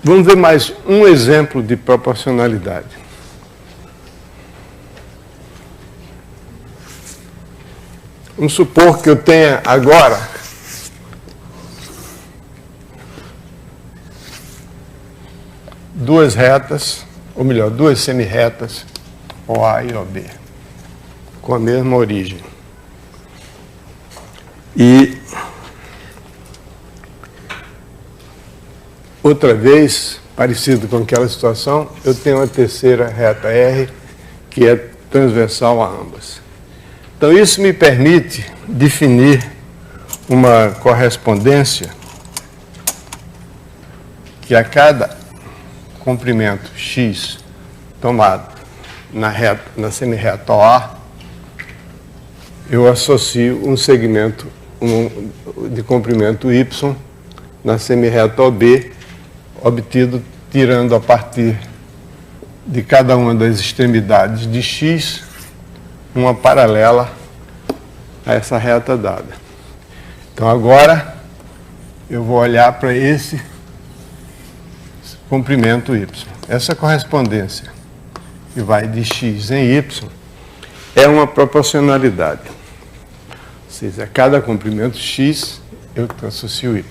Vamos ver mais um exemplo de proporcionalidade. Vamos supor que eu tenha agora duas retas, ou melhor, duas semirretas, OA e OB, com a mesma origem. E outra vez, parecido com aquela situação, eu tenho uma terceira reta R, que é transversal a ambas. Então, isso me permite definir uma correspondência que a cada comprimento x tomado na semirreta OA, eu associo um segmento de comprimento y na semirreta OB, obtido tirando a partir de cada uma das extremidades de x uma paralela a essa reta dada. Então agora eu vou olhar para esse comprimento y. Essa correspondência que vai de x em y é uma proporcionalidade. Ou seja, a cada comprimento x eu associo y.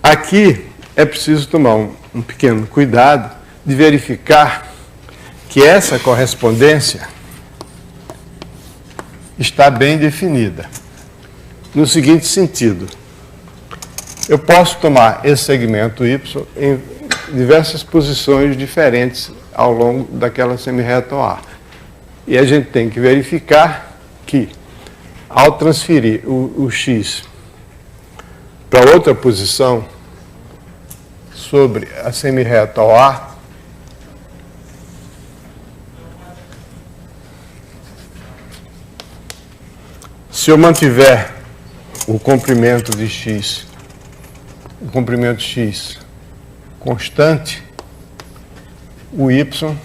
Aqui é preciso tomar um pequeno cuidado de verificar que essa correspondência está bem definida. No seguinte sentido, eu posso tomar esse segmento y em diversas posições diferentes ao longo daquela semirreta OA. E a gente tem que verificar que, ao transferir o x para outra posição sobre a semirreta OA, se eu mantiver o comprimento de x, o comprimento x constante, o y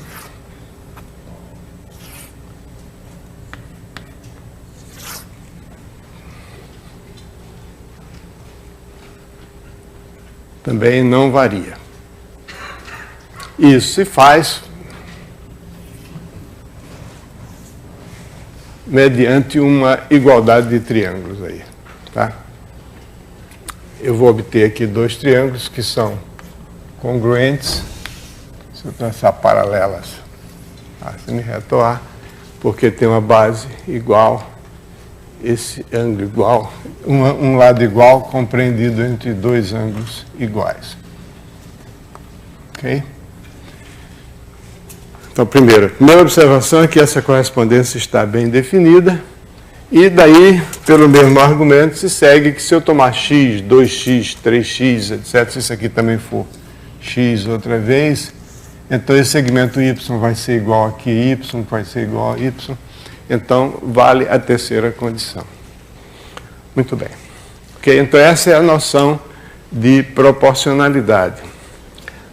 também não varia. Isso se faz mediante uma igualdade de triângulos aí, tá? Eu vou obter aqui dois triângulos que são congruentes, se eu traçar paralelas a semirreta OA, porque tem uma base igual, esse ângulo igual, um lado igual compreendido entre dois ângulos iguais. Ok? Então, a primeira observação é que essa correspondência está bem definida, e daí, pelo mesmo argumento, se segue que se eu tomar x, 2x, 3x, etc., se isso aqui também for x outra vez, então esse segmento y vai ser igual aqui, y vai ser igual a y, então vale a terceira condição. Muito bem. Ok? Então essa é a noção de proporcionalidade.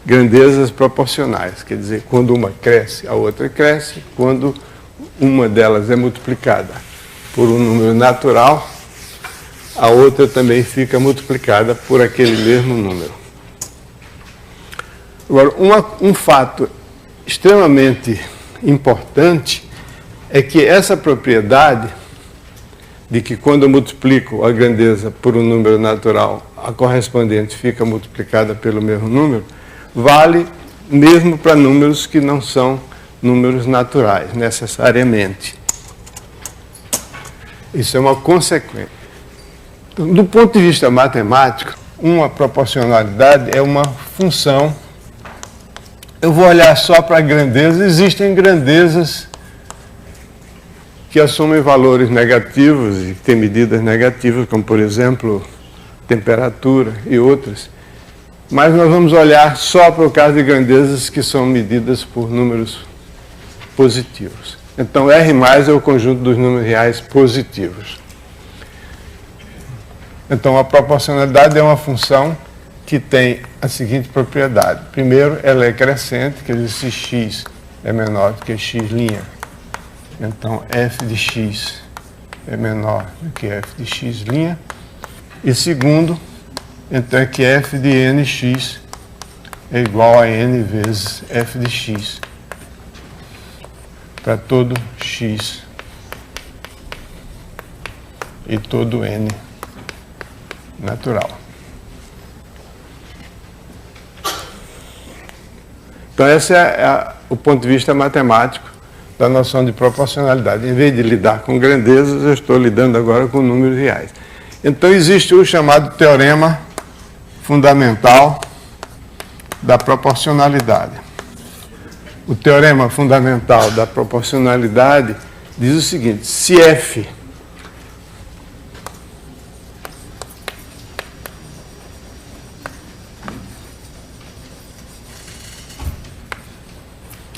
Grandezas proporcionais, quer dizer, quando uma cresce, a outra cresce, quando uma delas é multiplicada por um número natural, a outra também fica multiplicada por aquele mesmo número. Agora, um fato extremamente importante é que essa propriedade de que quando eu multiplico a grandeza por um número natural, a correspondente fica multiplicada pelo mesmo número, vale mesmo para números que não são números naturais, necessariamente. Isso é uma consequência. Então, do ponto de vista matemático, uma proporcionalidade é uma função. Eu vou olhar só para a grandeza. Existem grandezas que assumem valores negativos e têm medidas negativas, como, por exemplo, temperatura e outras. Mas nós vamos olhar só para o caso de grandezas que são medidas por números positivos. Então, R+ é o conjunto dos números reais positivos. Então, a proporcionalidade é uma função que tem a seguinte propriedade. Primeiro, ela é crescente, quer dizer, se x é menor do que x', então f de x é menor do que f de x'. E segundo, então é que f de nx é igual a n vezes f de x para todo x e todo n natural. Então, esse é o ponto de vista matemático da noção de proporcionalidade. Em vez de lidar com grandezas, eu estou lidando agora com números reais. Então, existe o chamado teorema fundamental da proporcionalidade. O teorema fundamental da proporcionalidade diz o seguinte: se f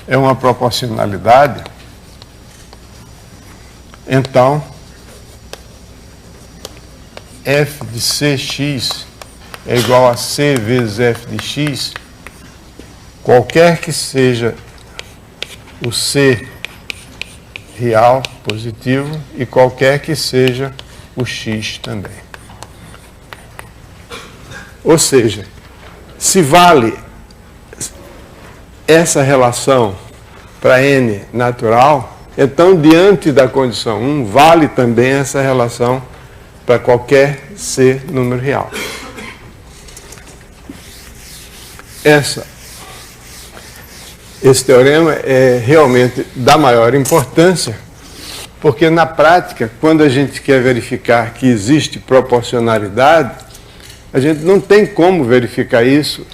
é uma proporcionalidade, então f de cx é igual a c vezes f de x, qualquer que seja o c real, positivo, e qualquer que seja o x também. Ou seja, se vale essa relação para n natural, então, diante da condição 1, vale também essa relação para qualquer c número real. Esse teorema é realmente da maior importância, porque na prática, quando a gente quer verificar que existe proporcionalidade, a gente não tem como verificar isso,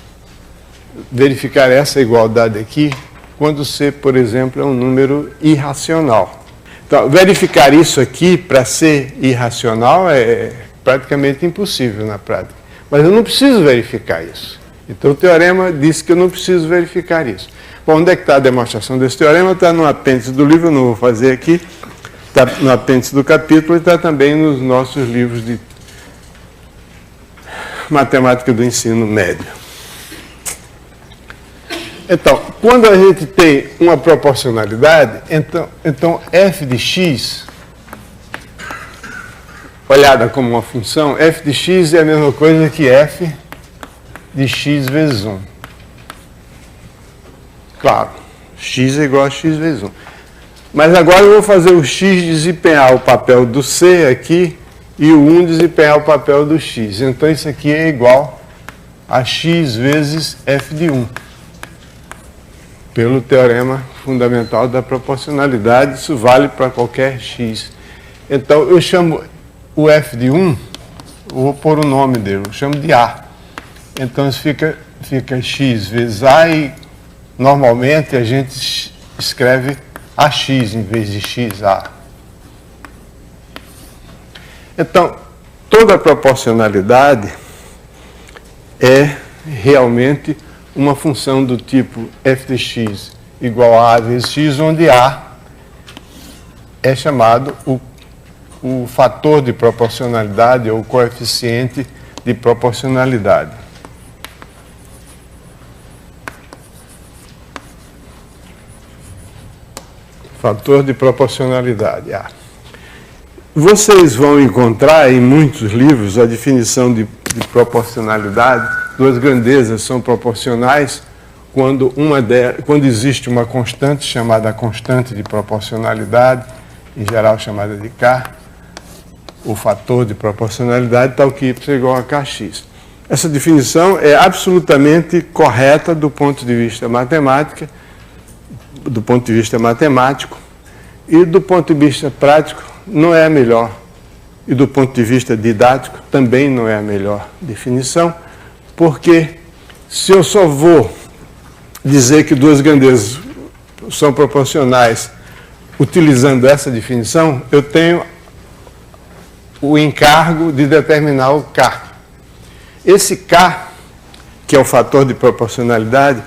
verificar essa igualdade aqui, quando c, por exemplo, é um número irracional. Então, verificar isso aqui para ser irracional é praticamente impossível na prática. Mas eu não preciso verificar isso. Então, o teorema diz que eu não preciso verificar isso. Bom, onde é que está a demonstração desse teorema? Está no apêndice do livro, eu não vou fazer aqui. Está no apêndice do capítulo e está também nos nossos livros de matemática do ensino médio. Então, quando a gente tem uma proporcionalidade, então f de x, olhada como uma função, f de x é a mesma coisa que f de x vezes 1. Claro, x é igual a x vezes 1. Mas agora eu vou fazer o x desempenhar o papel do c aqui e o 1 desempenhar o papel do x. Então, isso aqui é igual a x vezes f de 1. Pelo teorema fundamental da proporcionalidade, isso vale para qualquer x. Então, eu chamo o f de 1, vou pôr o nome dele, eu chamo de a. Então, isso fica x vezes a e, normalmente, a gente escreve ax em vez de xa. Então, toda proporcionalidade é realmente uma função do tipo f de x igual a vezes x, onde a é chamado o fator de proporcionalidade ou coeficiente de proporcionalidade. Fator de proporcionalidade, A. Vocês vão encontrar em muitos livros a definição de proporcionalidade. Duas grandezas são proporcionais quando existe uma constante chamada constante de proporcionalidade, em geral chamada de K, o fator de proporcionalidade, tal que y é igual a kx. Essa definição é absolutamente correta do ponto de vista matemático, e do ponto de vista prático não é a melhor, e do ponto de vista didático também não é a melhor definição, porque se eu só vou dizer que duas grandezas são proporcionais utilizando essa definição, eu tenho o encargo de determinar o K. Esse K, que é o fator de proporcionalidade,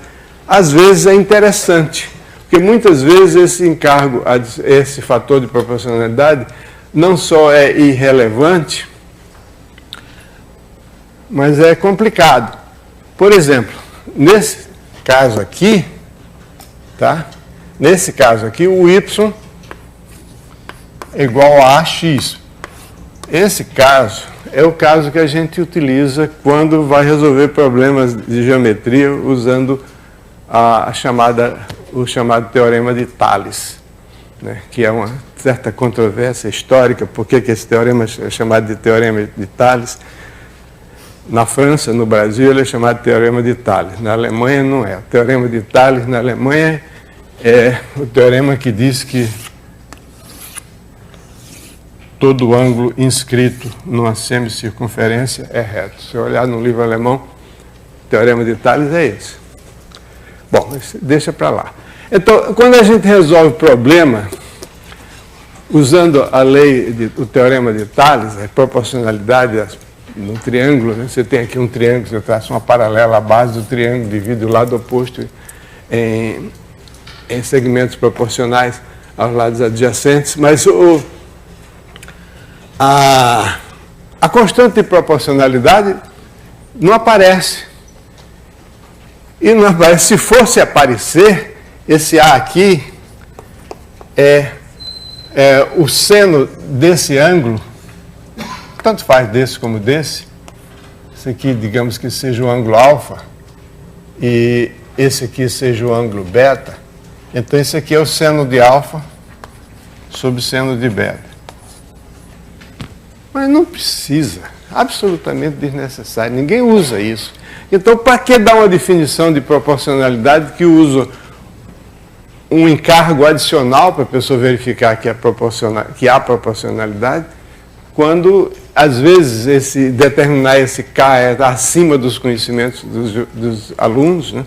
às vezes é interessante, porque muitas vezes esse encargo, esse fator de proporcionalidade, não só é irrelevante, mas é complicado. Por exemplo, nesse caso aqui, tá? Nesse caso aqui, o y é igual a ax. Esse caso é o caso que a gente utiliza quando vai resolver problemas de geometria usando o chamado Teorema de Tales, né, que é uma certa controvérsia histórica, por que esse teorema é chamado de Teorema de Tales. Na França, no Brasil, ele é chamado de Teorema de Tales. Na Alemanha, não é. O Teorema de Tales, na Alemanha, é o teorema que diz que todo ângulo inscrito numa semicircunferência é reto. Se eu olhar no livro alemão, o Teorema de Tales é esse. Bom, deixa para lá. Então, quando a gente resolve o problema, usando a lei, o Teorema de Tales, a proporcionalidade no triângulo, né? Você tem aqui um triângulo, você traça uma paralela à base do triângulo, divide o lado oposto em segmentos proporcionais aos lados adjacentes, mas a constante de proporcionalidade não aparece. E não aparece. Se fosse aparecer, esse A aqui é o seno desse ângulo, tanto faz desse como desse. Esse aqui, digamos que seja o ângulo alfa, e esse aqui seja o ângulo beta. Então, esse aqui é o seno de alfa sobre seno de beta. Mas não precisa, absolutamente desnecessário, ninguém usa isso. Então, para que dar uma definição de proporcionalidade que usa um encargo adicional para a pessoa verificar que há proporcionalidade, quando, às vezes, determinar esse K é acima dos conhecimentos dos alunos, né?